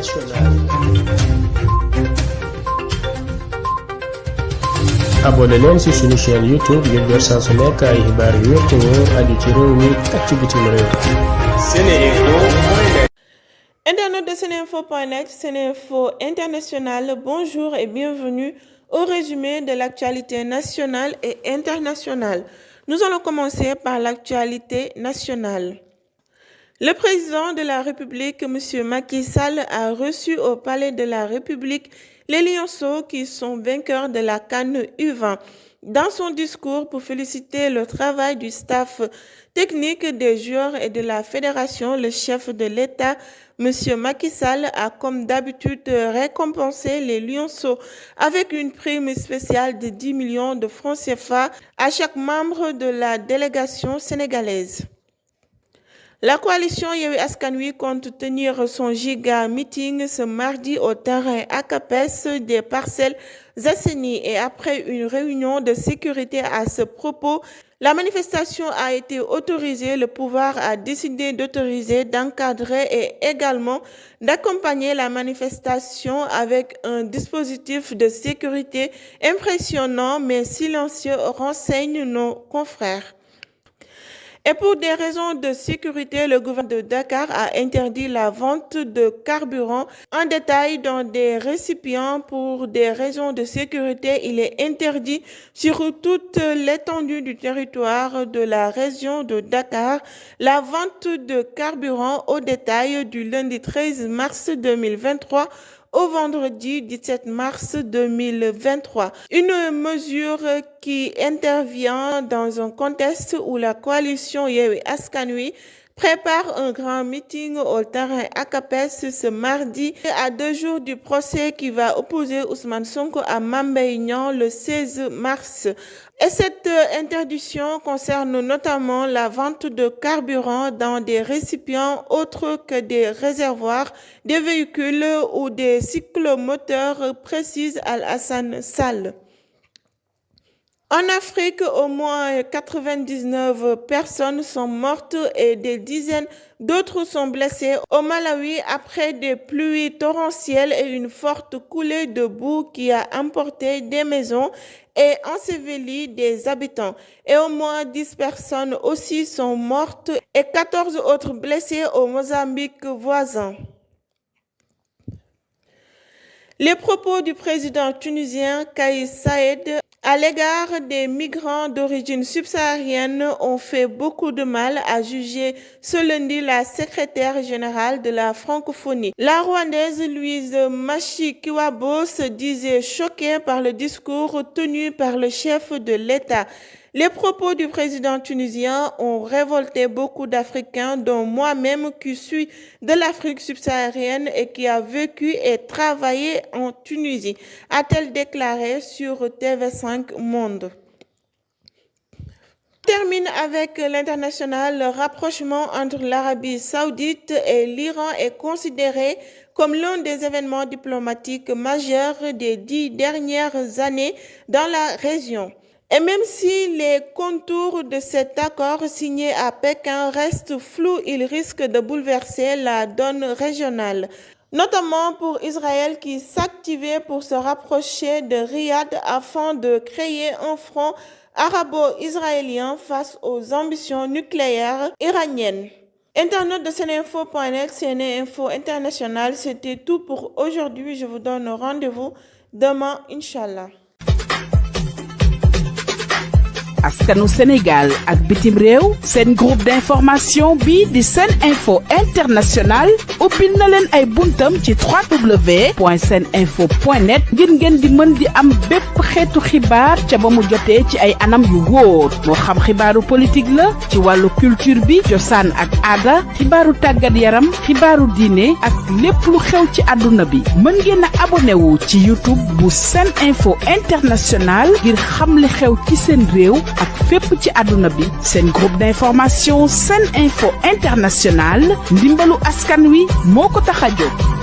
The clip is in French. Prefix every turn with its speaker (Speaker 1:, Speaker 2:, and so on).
Speaker 1: internationale. abonné leen ci suñu chaîne YouTube ngir jot saa su nekk ay xibaar yu wér te wóor aju ci réew mi ak ci bitim réew. Seneinfo.net.
Speaker 2: Internautes de Seneinfo.net, Seneinfo International, bonjour et bienvenue au résumé de l'actualité nationale et internationale. Nous allons commencer par l'actualité nationale. Le président de la République, M. Macky Sall, a reçu au Palais de la République les Lionceaux qui sont vainqueurs de la CAN U20. Dans son discours pour féliciter le travail du staff technique des joueurs et de la fédération, le chef de l'État, M. Macky Sall, a comme d'habitude récompensé les Lionceaux avec une prime spéciale de 10 millions de francs CFA à chaque membre de la délégation sénégalaise. La coalition Yewwi Askan Wi compte tenir son giga meeting ce mardi au terrain ACAPES des Parcelles Assainies et après une réunion de sécurité à ce propos, la manifestation a été autorisée. Le pouvoir a décidé d'autoriser, d'encadrer et également d'accompagner la manifestation avec un dispositif de sécurité impressionnant mais silencieux, renseignent nos confrères. Et pour des raisons de sécurité, le gouvernement de Dakar a interdit la vente de carburant en détail dans des récipients. Pour des raisons de sécurité, il est interdit sur toute l'étendue du territoire de la région de Dakar la vente de carburant au détail du lundi 13 mars 2023 au vendredi 17 mars 2023. Une mesure qui intervient dans un contexte où la coalition Yewwi Askan Wi prépare un grand meeting au terrain ACAPES ce mardi à 2 jours du procès qui va opposer Ousmane Sonko à Mame Mbaye Niang le 16 mars. Et cette interdiction concerne notamment la vente de carburant dans des récipients autres que des réservoirs, des véhicules ou des cyclomoteurs, précise Al-Hassan Sall. En Afrique, au moins 99 personnes sont mortes et des dizaines d'autres sont blessées au Malawi après des pluies torrentielles et une forte coulée de boue qui a emporté des maisons et enseveli des habitants. Et au moins 10 personnes aussi sont mortes et 14 autres blessées au Mozambique voisin. Les propos du président tunisien Kais Saied à l'égard des migrants d'origine subsaharienne ont fait beaucoup de mal, a jugé ce lundi la secrétaire générale de la francophonie. La Rwandaise Louise Mushikiwabo se disait choquée par le discours tenu par le chef de l'État. Les propos du président tunisien ont révolté beaucoup d'Africains, dont moi-même qui suis de l'Afrique subsaharienne et qui a vécu et travaillé en Tunisie, a-t-elle déclaré sur TV5 Monde. On termine avec l'international. Le rapprochement entre l'Arabie saoudite et l'Iran est considéré comme l'un des événements diplomatiques majeurs des 10 dernières années dans la région. Et même si les contours de cet accord signé à Pékin restent flous, il risque de bouleverser la donne régionale, notamment pour Israël qui s'activait pour se rapprocher de Riyad afin de créer un front arabo-israélien face aux ambitions nucléaires iraniennes. Internautes de Seneinfo.net, Seneinfo International, c'était tout pour aujourd'hui. Je vous donne rendez-vous demain, Inch'Allah.
Speaker 3: askanu Sénégal ak bitim réew seen groupe d'information bi di Seneinfo International ubbil na leen ay buntam ci www.seneinfo.net ngir ngeen di mën di am bépp xeetu xibaar ca ba mu jotee ci ay anam yu wóor moo xam xibaaru politique la ci wàllu culture bi cosaan ak aada xibaaru tàggat yaram xibaaru diine ak lépp lu xew ci àdduna bi mën ngeen a abonné wu ci YouTube bu Seneinfo International ngir xam li xew ci seen réew ak fépp ci àdduna bi. Seen groupe d'information Seneinfo International ndimbalu askan wi moo ko tax a jóg.